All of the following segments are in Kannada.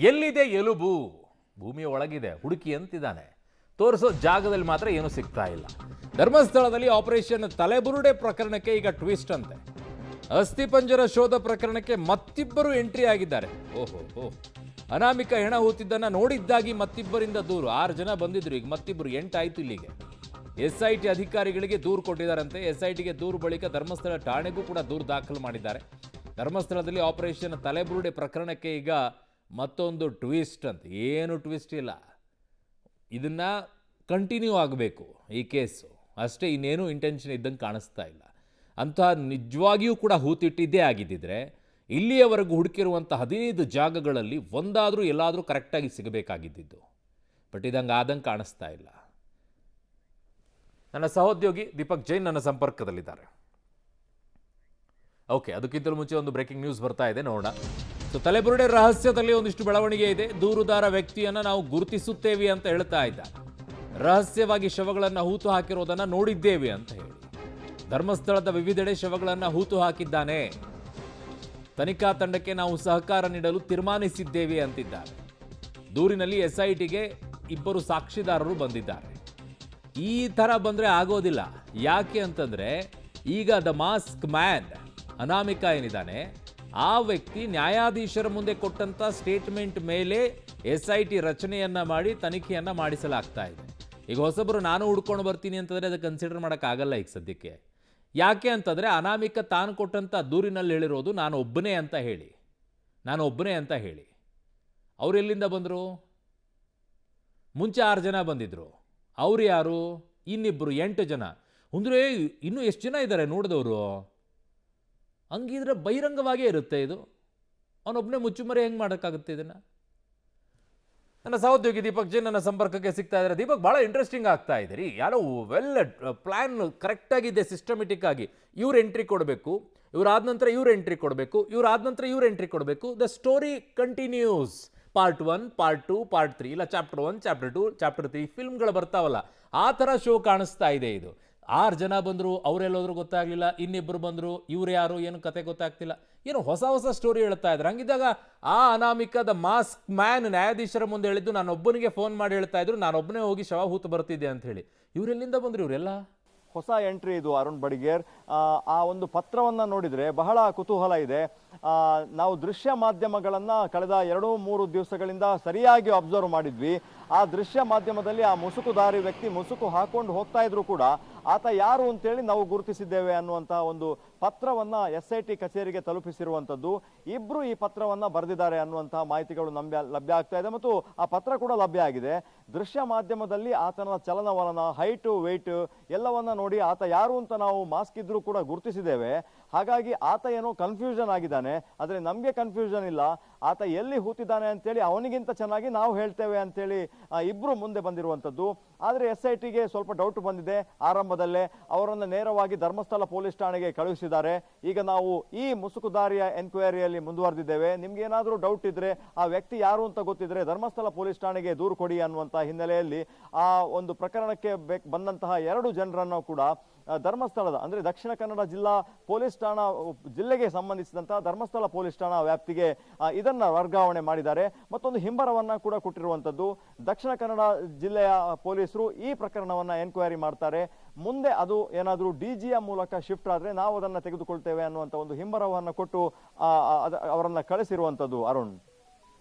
ಎಲ್ಲಿದೆ ಎಲುಬು? ಭೂಮಿಯ ಒಳಗಿದೆ, ಹುಡುಕಿ ಅಂತಿದ್ದಾನೆ. ತೋರಿಸೋ ಜಾಗದಲ್ಲಿ ಮಾತ್ರ ಏನೂ ಸಿಗ್ತಾ ಇಲ್ಲ. ಧರ್ಮಸ್ಥಳದಲ್ಲಿ ಆಪರೇಷನ್ ತಲೆಬುರುಡೆ ಪ್ರಕರಣಕ್ಕೆ ಈಗ ಟ್ವಿಸ್ಟ್ ಅಂತೆ. ಅಸ್ಥಿಪಂಜರ ಶೋಧ ಪ್ರಕರಣಕ್ಕೆ ಮತ್ತಿಬ್ಬರು ಎಂಟ್ರಿ ಆಗಿದ್ದಾರೆ. ಓಹೋ, ಅನಾಮಿಕ ಹೆಣ ಹೂತಿದ್ದನ್ನ ನೋಡಿದ್ದಾಗಿ ಮತ್ತಿಬ್ಬರಿಂದ ದೂರು. 6 ಜನ ಬಂದಿದ್ರು, ಈಗ ಮತ್ತಿಬ್ಬರು 8 ಆಯ್ತು. ಇಲ್ಲಿಗೆ SIT ಅಧಿಕಾರಿಗಳಿಗೆ ದೂರು ಕೊಟ್ಟಿದ್ದಾರಂತೆ. SITಗೆ ದೂರು ಬಳಿಕ ಧರ್ಮಸ್ಥಳ ಠಾಣೆಗೂ ಕೂಡ ದೂರು ದಾಖಲು ಮಾಡಿದ್ದಾರೆ. ಧರ್ಮಸ್ಥಳದಲ್ಲಿ ಆಪರೇಷನ್ ತಲೆಬುರುಡೆ ಪ್ರಕರಣಕ್ಕೆ ಈಗ ಮತ್ತೊಂದು ಟ್ವಿಸ್ಟ್ ಅಂತ. ಏನು ಟ್ವಿಸ್ಟ್ ಇಲ್ಲ, ಇದನ್ನ ಕಂಟಿನ್ಯೂ ಆಗಬೇಕು ಈ ಕೇಸು ಅಷ್ಟೇ, ಇನ್ನೇನು ಇಂಟೆನ್ಷನ್ ಇದ್ದಂಗೆ ಕಾಣಿಸ್ತಾ ಇಲ್ಲ. ಅಂತಹ ನಿಜವಾಗಿಯೂ ಕೂಡ ಹೂತಿಟ್ಟಿದ್ದೇ ಆಗಿದ್ದಿದ್ರೆ ಇಲ್ಲಿಯವರೆಗೂ ಹುಡುಕಿರುವಂಥ 15 ಜಾಗಗಳಲ್ಲಿ ಒಂದಾದರೂ ಎಲ್ಲಾದರೂ ಕರೆಕ್ಟಾಗಿ ಸಿಗಬೇಕಾಗಿದ್ದು. ಬಟ್ ಇದಂಗೆ ಆದಂಗೆ ಕಾಣಿಸ್ತಾ ಇಲ್ಲ. ನನ್ನ ಸಹೋದ್ಯೋಗಿ ದೀಪಕ್ ಜೈನ್ ನನ್ನ ಸಂಪರ್ಕದಲ್ಲಿದ್ದಾರೆ. ಓಕೆ, ಅದಕ್ಕಿಂತಲೂ ಮುಂಚೆ ಒಂದು ಬ್ರೇಕಿಂಗ್ ನ್ಯೂಸ್ ಬರ್ತಾ ಇದೆ, ನೋಡೋಣ. ಸೊ ತಲೆಬುರುಡೆ ರಹಸ್ಯದಲ್ಲಿ ಒಂದಿಷ್ಟು ಬೆಳವಣಿಗೆ ಇದೆ. ದೂರುದಾರ ವ್ಯಕ್ತಿಯನ್ನು ನಾವು ಗುರುತಿಸುತ್ತೇವೆ ಅಂತ ಹೇಳ್ತಾ ಇದ್ದಾರೆ. ರಹಸ್ಯವಾಗಿ ಶವಗಳನ್ನು ಹೂತು ಹಾಕಿರೋದನ್ನು ನೋಡಿದ್ದೇವೆ ಅಂತ ಹೇಳಿ ಧರ್ಮಸ್ಥಳದ ವಿವಿಧೆಡೆ ಶವಗಳನ್ನು ಹೂತು ಹಾಕಿದ್ದಾನೆ. ತನಿಖಾ ತಂಡಕ್ಕೆ ನಾವು ಸಹಕಾರ ನೀಡಲು ತೀರ್ಮಾನಿಸಿದ್ದೇವೆ ಅಂತಿದ್ದಾರೆ. ದೂರಿನಲ್ಲಿ SITಗೆ 2 ಸಾಕ್ಷಿದಾರರು ಬಂದಿದ್ದಾರೆ. ಈ ಥರ ಬಂದರೆ ಆಗೋದಿಲ್ಲ. ಯಾಕೆ ಅಂತಂದರೆ ಈಗ ದ ಮಾಸ್ಕ್ ಮ್ಯಾನ್ ಅನಾಮಿಕ ಏನಿದ್ದಾನೆ, ಆ ವ್ಯಕ್ತಿ ನ್ಯಾಯಾಧೀಶರ ಮುಂದೆ ಕೊಟ್ಟಂಥ ಸ್ಟೇಟ್ಮೆಂಟ್ ಮೇಲೆ SIT ರಚನೆಯನ್ನು ಮಾಡಿ ತನಿಖೆಯನ್ನು ಮಾಡಿಸಲಾಗ್ತಾ ಇದೆ. ಈಗ ಹೊಸಬರು ನಾನು ಹುಡ್ಕೊಂಡು ಬರ್ತೀನಿ ಅಂತಂದರೆ ಅದಕ್ಕೆ ಕನ್ಸಿಡರ್ ಮಾಡೋಕ್ಕಾಗಲ್ಲ ಈಗ ಸದ್ಯಕ್ಕೆ. ಯಾಕೆ ಅಂತಂದರೆ ಅನಾಮಿಕ ತಾನು ಕೊಟ್ಟಂಥ ದೂರಿನಲ್ಲಿ ಹೇಳಿರೋದು ನಾನು ಒಬ್ಬನೇ ಅಂತ ಹೇಳಿ. ಅವ್ರು ಎಲ್ಲಿಂದ ಬಂದರು? ಮುಂಚೆ 6 ಜನ ಬಂದಿದ್ರು. ಅವ್ರು ಯಾರು? ಇನ್ನಿಬ್ಬರು 8 ಜನ. ಅಂದರೆ ಇನ್ನೂ ಎಷ್ಟು ಜನ ಇದ್ದಾರೆ ನೋಡಿದವರು? ಹಂಗಿದ್ರೆ ಬಹಿರಂಗವಾಗೇ ಇರುತ್ತೆ ಇದು. ಅವನೊಬ್ಬನೇ ಮುಚ್ಚುಮರೆ ಹೆಂಗೆ ಮಾಡೋಕ್ಕಾಗುತ್ತೆ ಇದನ್ನು? ನನ್ನ ಸಹೋದ್ಯೋಗಿ ದೀಪಕ್ ಜೈನ್ ನನ್ನ ಸಂಪರ್ಕಕ್ಕೆ ಸಿಗ್ತಾ ಇದ್ದಾರೆ. ದೀಪಕ್, ಭಾಳ ಇಂಟ್ರೆಸ್ಟಿಂಗ್ ಆಗ್ತಾ ಇದೆ ರೀ. ಯಾರೋ ವೆಲ್ ಪ್ಲ್ಯಾನ್ ಕರೆಕ್ಟಾಗಿದೆ, ಸಿಸ್ಟಮೆಟಿಕ್ ಆಗಿ. ಇವ್ರು ಎಂಟ್ರಿ ಕೊಡಬೇಕು, ಇವರಾದ ನಂತರ ಇವ್ರು ಎಂಟ್ರಿ ಕೊಡಬೇಕು, ಇವರಾದ ನಂತರ ಇವ್ರು ಎಂಟ್ರಿ ಕೊಡಬೇಕು. The story continues. Part 1, part 2, part 3, ಇಲ್ಲ ಚಾಪ್ಟರ್ 1, ಚಾಪ್ಟರ್ 2, ಚಾಪ್ಟರ್ 3 ಫಿಲ್ಮ್ಗಳು ಬರ್ತಾವಲ್ಲ, ಆ ಥರ ಶೋ ಕಾಣಿಸ್ತಾ ಇದೆ ಇದು. 6 ಜನ ಬಂದರು, ಅವರೆಲ್ಲೋದ್ರೂ ಗೊತ್ತಾಗಲಿಲ್ಲ. ಇನ್ನಿಬ್ಬರು ಬಂದರು, ಇವ್ರು ಯಾರು ಏನು ಕತೆ ಗೊತ್ತಾಗ್ತಿಲ್ಲ. ಏನು ಹೊಸ ಸ್ಟೋರಿ ಹೇಳ್ತಾ ಇದ್ರು. ಹಂಗಿದ್ದಾಗ ಆ ಅನಾಮಿಕದ ಮಾಸ್ಕ್ ಮ್ಯಾನ್ ನ್ಯಾಯಾಧೀಶರ ಮುಂದೆ ಹೇಳಿದ್ದು ನಾನೊಬ್ಬನಿಗೆ ಫೋನ್ ಮಾಡಿ ಹೇಳ್ತಾ ಇದ್ರು, ನಾನೊಬ್ಬನೇ ಹೋಗಿ ಶವ ಹೂತು ಬರ್ತಿದ್ದೆ ಅಂತ ಹೇಳಿ. ಇವರೆಲ್ಲಿಂದ ಬಂದರು ಇವರೆಲ್ಲ? ಹೊಸ ಎಂಟ್ರಿ ಇದು ಅರುಣ್ ಬಡಿಗೇರ್. ಆ ಒಂದು ಪತ್ರವನ್ನು ನೋಡಿದರೆ ಬಹಳ ಕುತೂಹಲ ಇದೆ. ನಾವು ದೃಶ್ಯ ಮಾಧ್ಯಮಗಳನ್ನು ಕಳೆದ 2-3 ದಿವಸಗಳಿಂದ ಸರಿಯಾಗಿ ಅಬ್ಸರ್ವ್ ಮಾಡಿದ್ವಿ. ಆ ದೃಶ್ಯ ಮಾಧ್ಯಮದಲ್ಲಿ ಆ ಮುಸುಕುದಾರಿ ವ್ಯಕ್ತಿ ಮುಸುಕು ಹಾಕೊಂಡು ಹೋಗ್ತಾ ಇದ್ರು ಕೂಡ ಆತ ಯಾರು ಅಂತೇಳಿ ನಾವು ಗುರುತಿಸಿದ್ದೇವೆ ಅನ್ನುವಂತಹ ಒಂದು ಪತ್ರವನ್ನ SIT ಕಚೇರಿಗೆ ತಲುಪಿಸಿರುವಂಥದ್ದು. ಇಬ್ರು ಈ ಪತ್ರವನ್ನ ಬರೆದಿದ್ದಾರೆ ಅನ್ನುವಂತಹ ಮಾಹಿತಿಗಳು ಲಭ್ಯ ಆಗ್ತಾ ಇದೆ ಮತ್ತು ಆ ಪತ್ರ ಕೂಡ ಲಭ್ಯ ಆಗಿದೆ. ದೃಶ್ಯ ಮಾಧ್ಯಮದಲ್ಲಿ ಆತನ ಚಲನವಲನ, ಹೈಟು, ವೆಯ್ಟ್ ಎಲ್ಲವನ್ನ ನೋಡಿ ಆತ ಯಾರು ಅಂತ ನಾವು ಮಾಸ್ಕ್ ಇದ್ರೂ ಕೂಡ ಗುರುತಿಸಿದ್ದೇವೆ. ಹಾಗಾಗಿ ಆತ ಏನೋ ಕನ್ಫ್ಯೂಷನ್ ಆಗಿದ್ದಾನೆ, ಆದರೆ ನಮಗೆ ಕನ್ಫ್ಯೂಷನ್ ಇಲ್ಲ. ಆತ ಎಲ್ಲಿ ಹೂತಿದ್ದಾನೆ ಅಂತೇಳಿ ಅವನಿಗಿಂತ ಚೆನ್ನಾಗಿ ನಾವು ಹೇಳ್ತೇವೆ ಅಂತೇಳಿ ಇಬ್ರು ಮುಂದೆ ಬಂದಿರುವಂಥದ್ದು. ಆದರೆ SITಗೆ ಸ್ವಲ್ಪ ಡೌಟ್ ಬಂದಿದೆ. ಆರಂಭದಲ್ಲೇ ಅವರನ್ನು ನೇರವಾಗಿ ಧರ್ಮಸ್ಥಳ ಪೊಲೀಸ್ ಠಾಣೆಗೆ ಕಳುಹಿಸಿದ್ದಾರೆ. ಈಗ ನಾವು ಈ ಮುಸುಕುದಾರಿಯ ಎನ್ಕ್ವೈರಿಯಲ್ಲಿ ಮುಂದುವರೆದಿದ್ದೇವೆ. ನಿಮ್ಗೆ ಏನಾದರೂ ಡೌಟ್ ಇದ್ರೆ, ಆ ವ್ಯಕ್ತಿ ಯಾರು ಅಂತ ಗೊತ್ತಿದ್ರೆ ಧರ್ಮಸ್ಥಳ ಪೊಲೀಸ್ ಠಾಣೆಗೆ ದೂರು ಕೊಡಿ ಅನ್ನುವಂಥ ಹಿನ್ನೆಲೆಯಲ್ಲಿ ಆ ಒಂದು ಪ್ರಕರಣಕ್ಕೆ ಬಂದಂತಹ 2 ಜನರನ್ನು ಕೂಡ ಧರ್ಮಸ್ಥಳದ ಅಂದರೆ ದಕ್ಷಿಣ ಕನ್ನಡ ಜಿಲ್ಲಾ ಪೊಲೀಸ್ ಠಾಣಾ, ಜಿಲ್ಲೆಗೆ ಸಂಬಂಧಿಸಿದಂತಹ ಧರ್ಮಸ್ಥಳ ಪೊಲೀಸ್ ಠಾಣಾ ವ್ಯಾಪ್ತಿಗೆ ಇದನ್ನ ವರ್ಗಾವಣೆ ಮಾಡಿದ್ದಾರೆ. ಮತ್ತೊಂದು ಹಿಂಬರವನ್ನ ಕೂಡ ಕೊಟ್ಟಿರುವಂಥದ್ದು. ದಕ್ಷಿಣ ಕನ್ನಡ ಜಿಲ್ಲೆಯ ಪೊಲೀಸರು ಈ ಪ್ರಕರಣವನ್ನ ಎನ್ಕ್ವೈರಿ ಮಾಡ್ತಾರೆ. ಮುಂದೆ ಅದು ಏನಾದರೂ DGಯ ಮೂಲಕ ಶಿಫ್ಟ್ ಆದ್ರೆ ನಾವು ಅದನ್ನ ತೆಗೆದುಕೊಳ್ತೇವೆ ಅನ್ನುವಂಥ ಒಂದು ಹಿಂಬರವನ್ನ ಕೊಟ್ಟು ಅವರನ್ನ ಕಳಿಸಿರುವಂಥದ್ದು. ಅರುಣ್,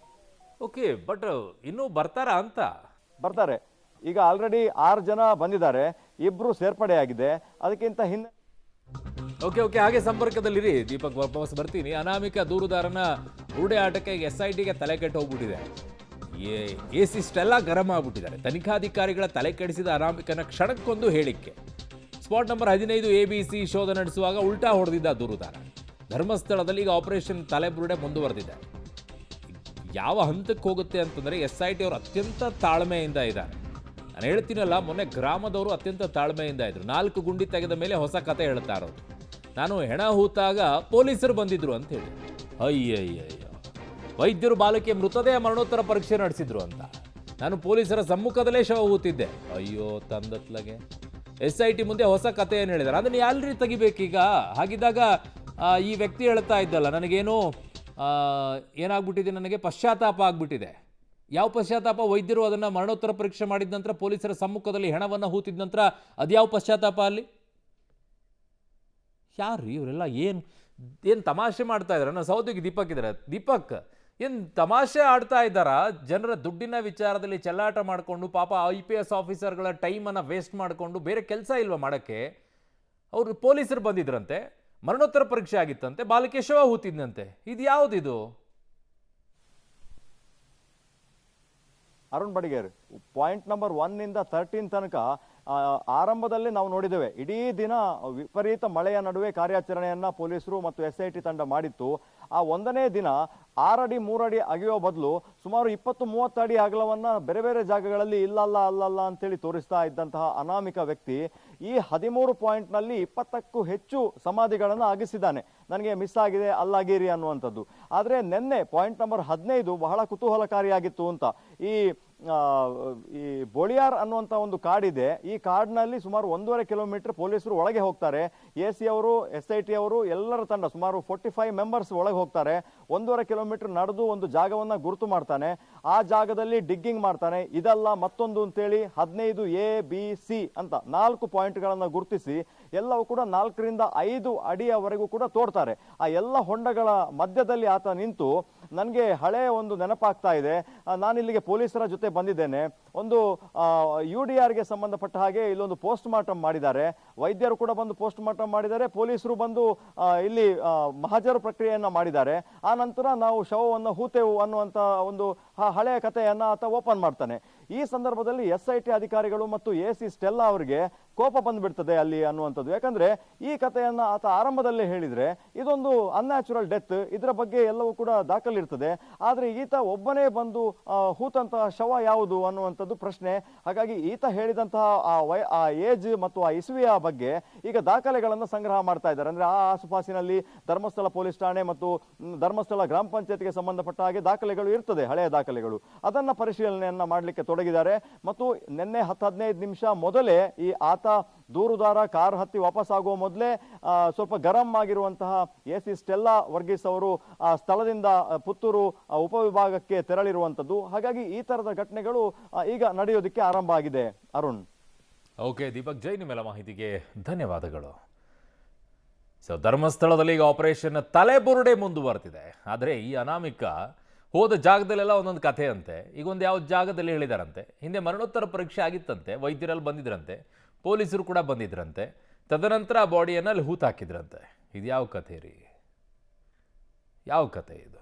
ಓಕೆ, ಬಟ್ ಇನ್ನೂ ಬರ್ತಾರಾ ಅಂತ? ಬರ್ತಾರೆ. ಈಗ ಆಲ್ರೆಡಿ 6 ಜನ ಬಂದಿದ್ದಾರೆ, 2 ಸೇರ್ಪಡೆಯಾಗಿದೆ. ಅದಕ್ಕಿಂತ ಹಿಂದೆ ಓಕೆ, ಹಾಗೆ ಸಂಪರ್ಕದಲ್ಲಿರಿ ದೀಪಕ್, ವಾಪಸ್ ಬರ್ತೀನಿ. ಅನಾಮಿಕ ದೂರುದಾರನ ಬುರುಡೆ ಆಟಕ್ಕೆ SITಗೆ ತಲೆ ಕೆಟ್ಟು ಹೋಗ್ಬಿಟ್ಟಿದೆ. ಇಷ್ಟೆಲ್ಲ ಗರಂ ಆಗ್ಬಿಟ್ಟಿದ್ದಾರೆ. ತನಿಖಾಧಿಕಾರಿಗಳ ತಲೆ ಕೆಡಿಸಿದ ಅನಾಮಿಕನ ಕ್ಷಣಕ್ಕೊಂದು ಹೇಳಿಕೆ. ಸ್ಪಾಟ್ ನಂಬರ್ 15 ABC ಶೋಧ ನಡೆಸುವಾಗ ಉಲ್ಟಾ ಹೊಡೆದಿದ್ದ ದೂರುದಾರ. ಧರ್ಮಸ್ಥಳದಲ್ಲಿ ಈಗ ಆಪರೇಷನ್ ತಲೆಬುರುಡೆ ಮುಂದುವರೆದಿದೆ. ಯಾವ ಹಂತಕ್ಕೆ ಹೋಗುತ್ತೆ ಅಂತಂದರೆ SIT ಅವರು ಅತ್ಯಂತ ತಾಳ್ಮೆಯಿಂದ ಇದ್ದಾರೆ. ನಾನು ಹೇಳ್ತೀನಲ್ಲ, ಮೊನ್ನೆ ಗ್ರಾಮದವರು ಅತ್ಯಂತ ತಾಳ್ಮೆಯಿಂದ ಇದ್ರು. 4 ಗುಂಡಿ ತೆಗೆದ ಮೇಲೆ ಹೊಸ ಕತೆ ಹೇಳ್ತಾ ಇರೋದು. ನಾನು ಹೆಣ ಹೂತಾಗ ಪೊಲೀಸರು ಬಂದಿದ್ರು ಅಂತ ಹೇಳಿ. ಅಯ್ಯಯ್ಯಯ್ಯೋ, ವೈದ್ಯರು ಬಾಲಕಿಯ ಮೃತದೇಹ ಮರಣೋತ್ತರ ಪರೀಕ್ಷೆ ನಡೆಸಿದ್ರು ಅಂತ. ನಾನು ಪೊಲೀಸರ ಸಮ್ಮುಖದಲ್ಲೇ ಶವ ಹೂತಿದ್ದೆ. ಅಯ್ಯೋ ತಂದತ್ಲಗೆ. SIT ಮುಂದೆ ಹೊಸ ಕತೆ ಏನು ಹೇಳಿದ್ದಾರೆ, ಅದನ್ನು ಯಾಲ್ರಿ ತೆಗಿಬೇಕೀಗ? ಹಾಗಿದ್ದಾಗ ಈ ವ್ಯಕ್ತಿ ಹೇಳ್ತಾ ಇದ್ದಲ್ಲ, ನನಗೇನೋ ಏನಾಗ್ಬಿಟ್ಟಿದೆ, ನನಗೆ ಪಶ್ಚಾತ್ತಾಪ ಆಗ್ಬಿಟ್ಟಿದೆ. ಯಾವ ಪಶ್ಚಾತ್ತಾಪ? ವೈದ್ಯರು ಅದನ್ನು ಮರಣೋತ್ತರ ಪರೀಕ್ಷೆ ಮಾಡಿದ ನಂತರ ಪೊಲೀಸರ ಸಮ್ಮುಖದಲ್ಲಿ ಹೆಣವನ್ನು ಹೂತಿದ ನಂತರ ಅದ್ಯಾವ ಪಶ್ಚಾತ್ತಾಪ ಅಲ್ಲಿ? ಯಾರು ಇವರೆಲ್ಲ? ಏನು ತಮಾಷೆ ಮಾಡ್ತಾ ಇದ್ದಾರೆ? ನನ್ನ ಸಹೋದ್ಯೋಗಿ ದೀಪಕ್ ಇದ್ದಾರೆ. ದೀಪಕ್, ಏನು ತಮಾಷೆ ಆಡ್ತಾ ಇದ್ದಾರಾ? ಜನರ ದುಡ್ಡಿನ ವಿಚಾರದಲ್ಲಿ ಚೆಲ್ಲಾಟ ಮಾಡಿಕೊಂಡು ಪಾಪ IPS ಆಫೀಸರ್ಗಳ ಟೈಮನ್ನು ವೇಸ್ಟ್ ಮಾಡಿಕೊಂಡು ಬೇರೆ ಕೆಲಸ ಇಲ್ವಾ ಮಾಡೋಕ್ಕೆ? ಅವರು ಪೊಲೀಸರು ಬಂದಿದ್ರಂತೆ, ಮರಣೋತ್ತರ ಪರೀಕ್ಷೆ ಆಗಿತ್ತಂತೆ, ಬಾಲಕಿ ಶವ ಹೂತಿದ್ನಂತೆ. ಇದು ಯಾವುದಿದು? ಅರುಣ್ ಬಡಿಗೇರ್, ಪಾಯಿಂಟ್ ನಂಬರ್ 1 ಇಂದ 13 ತನಕ ಆರಂಭದಲ್ಲಿ ನಾವು ನೋಡಿದ್ದೇವೆ. ಇಡೀ ದಿನ ವಿಪರೀತ ಮಳೆಯ ನಡುವೆ ಕಾರ್ಯಾಚರಣೆಯನ್ನ ಪೊಲೀಸರು ಮತ್ತು SIT ತಂಡ ಮಾಡಿತ್ತು. ಆ 1ನೇ ದಿನ 6 ಅಡಿ 3 ಅಡಿ ಅಗೆಯೋ ಬದಲು ಸುಮಾರು 20-30 ಅಡಿ ಅಗಲವನ್ನ ಬೇರೆ ಬೇರೆ ಜಾಗಗಳಲ್ಲಿ ಅಲ್ಲಲ್ಲ ಅಂತೇಳಿ ತೋರಿಸ್ತಾ ಇದ್ದಂತಹ ಅನಾಮಿಕ ವ್ಯಕ್ತಿ ಈ 13 ಪಾಯಿಂಟ್ನಲ್ಲಿ 20ಕ್ಕೂ ಹೆಚ್ಚು ಸಮಾಧಿಗಳನ್ನು ಅಗಿಸಿದ್ದಾನೆ. ನನಗೆ ಮಿಸ್ ಆಗಿದೆ, ಅಲ್ಲಾಗಿರಿ ಅನ್ನುವಂಥದ್ದು. ಆದರೆ ನಿನ್ನೆ ಪಾಯಿಂಟ್ ನಂಬರ್ 15 ಬಹಳ ಕುತೂಹಲಕಾರಿಯಾಗಿತ್ತು ಅಂತ. ಈ ಬೋಳಿಯಾರ್ ಅನ್ನುವಂಥ ಒಂದು ಕಾಡಿದೆ. ಈ ಕಾಡಿನಲ್ಲಿ ಸುಮಾರು 1.5 ಕಿಲೋಮೀಟರ್ ಪೊಲೀಸರು ಒಳಗೆ ಹೋಗ್ತಾರೆ. AC ಅವರು, SIT ಅವರು, ಎಲ್ಲರ ತಂಡ ಸುಮಾರು 45 ಮೆಂಬರ್ಸ್ ಒಳಗೆ ಹೋಗ್ತಾರೆ. 1.5 ಕಿಲೋಮೀಟರ್ ನಡೆದು ಒಂದು ಜಾಗವನ್ನ ಗುರುತು ಮಾಡ್ತಾನೆ. ಆ ಜಾಗದಲ್ಲಿ ಡಿಗ್ಗಿಂಗ್ ಮಾಡ್ತಾನೆ. ಇದಲ್ಲ ಮತ್ತೊಂದು ಅಂತೇಳಿ 15 ABC ಅಂತ 4 ಪಾಯಿಂಟ್ಗಳನ್ನ ಗುರುತಿಸಿ ಎಲ್ಲವೂ ಕೂಡ 4 ರಿಂದ 5 ಅಡಿಯವರೆಗೂ ಕೂಡ ತೋಡ್ತಾರೆ. ಆ ಎಲ್ಲ ಹೊಂಡಗಳ ಮಧ್ಯದಲ್ಲಿ ಆತ ನಿಂತು ನನಗೆ ಹಳೆಯ ಒಂದು ನೆನಪಾಗ್ತಾ ಇದೆ. ನಾನಿಲ್ಲಿಗೆ ಪೊಲೀಸರ ಜೊತೆ ಬಂದಿದ್ದೇನೆ. ಒಂದು UDRಗೆ ಸಂಬಂಧಪಟ್ಟ ಹಾಗೆ ಇಲ್ಲೊಂದು ಪೋಸ್ಟ್ ಮಾರ್ಟಮ್ ಮಾಡಿದ್ದಾರೆ. ವೈದ್ಯರು ಕೂಡ ಬಂದು ಪೋಸ್ಟ್ ಮಾರ್ಟಮ್ ಮಾಡಿದ್ದಾರೆ. ಪೊಲೀಸರು ಬಂದು ಇಲ್ಲಿ ಮಹಜರು ಪ್ರಕ್ರಿಯೆಯನ್ನ ಮಾಡಿದ್ದಾರೆ. ಆ ನಂತರ ನಾವು ಶವವನ್ನು ಹೂತೆವು ಅನ್ನುವಂಥ ಒಂದು ಹಳೆಯ ಕಥೆಯನ್ನ ಆತ ಓಪನ್ ಮಾಡ್ತಾನೆ. ಈ ಸಂದರ್ಭದಲ್ಲಿ SIT ಅಧಿಕಾರಿಗಳು ಮತ್ತು AC ಸ್ಟೆಲ್ಲಾ ಅವರಿಗೆ ಕೋಪ ಬಂದ್ಬಿಡ್ತದೆ ಅಲ್ಲಿ ಅನ್ನುವಂಥದ್ದು. ಯಾಕಂದ್ರೆ ಈ ಕಥೆಯನ್ನ ಆತ ಆರಂಭದಲ್ಲೇ ಹೇಳಿದ್ರೆ ಇದೊಂದು ಅನ್ಯಾಚುರಲ್ ಡೆತ್, ಇದರ ಬಗ್ಗೆ ಎಲ್ಲವೂ ಕೂಡ ದಾಖಲಿರ್ತದೆ. ಆದ್ರೆ ಈತ ಒಬ್ಬನೇ ಬಂದು ಹೂತಂತಹ ಶವ ಯಾವುದು ಅನ್ನುವಂಥದ್ದು ಪ್ರಶ್ನೆ. ಹಾಗಾಗಿ ಈತ ಹೇಳಿದಂತಹ ಆ ಏಜ್ ಮತ್ತು ಆ ಇಸುವಿಯ ಬಗ್ಗೆ ಈಗ ದಾಖಲೆಗಳನ್ನು ಸಂಗ್ರಹ ಮಾಡ್ತಾ ಇದ್ದಾರೆ. ಅಂದ್ರೆ ಆ ಆಸುಪಾಸಿನಲ್ಲಿ ಧರ್ಮಸ್ಥಳ ಪೊಲೀಸ್ ಠಾಣೆ ಮತ್ತು ಧರ್ಮಸ್ಥಳ ಗ್ರಾಮ ಪಂಚಾಯತ್ಗೆ ಸಂಬಂಧಪಟ್ಟ ಹಾಗೆ ದಾಖಲೆಗಳು ಇರ್ತದೆ, ಹಳೆಯ ದಾಖಲೆಗಳು. ಅದನ್ನ ಪರಿಶೀಲನೆಯನ್ನ ಮಾಡಲಿಕ್ಕೆ ತೊಡಗಿದ್ದಾರೆ. ಮತ್ತು ನಿನ್ನೆ 10-15 ನಿಮಿಷ ಮೊದಲೇ ಈ ಆತ ದೂರುದಾರ ಕಾರ್ ಹತ್ತಿ ವಾಪಸ್ ಆಗುವ ಮೊದಲೇ ಸ್ವಲ್ಪ ಗರಂ ಆಗಿರುವಂತಹ AC ಸ್ಟೆಲ್ಲಾ ವರ್ಗೀಸ್ ಅವರು ಆ ಸ್ಥಳದಿಂದ ಪುತ್ತೂರು ಉಪವಿಭಾಗಕ್ಕೆ ತೆರಳಿರುವಂತದ್ದು. ಹಾಗಾಗಿ ಈ ತರದ ಘಟನೆಗಳು ಈಗ ನಡೆಯೋದಕ್ಕೆ ಆರಂಭ ಆಗಿದೆ. ಅರುಣ್. ಓಕೆ ದೀಪಕ್, ಜೈ, ನಿಮ್ಮೆಲ್ಲ ಮಾಹಿತಿಗೆ ಧನ್ಯವಾದಗಳು. ಸೊ ಧರ್ಮಸ್ಥಳದಲ್ಲಿ ಈಗ ಆಪರೇಷನ್ ತಲೆಬುರುಡೆ ಮುಂದುವರೆದಿದೆ. ಆದರೆ ಈ ಅನಾಮಿಕ ಹೋದ ಜಾಗದಲ್ಲೆಲ್ಲ ಒಂದೊಂದು ಕಥೆ ಅಂತೆ. ಈಗ ಒಂದು ಯಾವ ಜಾಗದಲ್ಲಿ ಹೇಳಿದಾರಂತೆ, ಹಿಂದೆ ಮರಣೋತ್ತರ ಪರೀಕ್ಷೆ ಆಗಿತ್ತಂತೆ, ವೈದ್ಯರಲ್ಲಿ ಬಂದಿದ್ರಂತೆ, ಪೊಲೀಸರು ಕೂಡ ಬಂದಿದ್ರಂತೆ, ತದನಂತರ ಆ ಬಾಡಿಯನ್ನು ಅಲ್ಲಿ ಹೂತಾಕಿದ್ರಂತೆ. ಇದು ಯಾವ ಕಥೆ ರೀ? ಯಾವ ಕಥೆ ಇದು?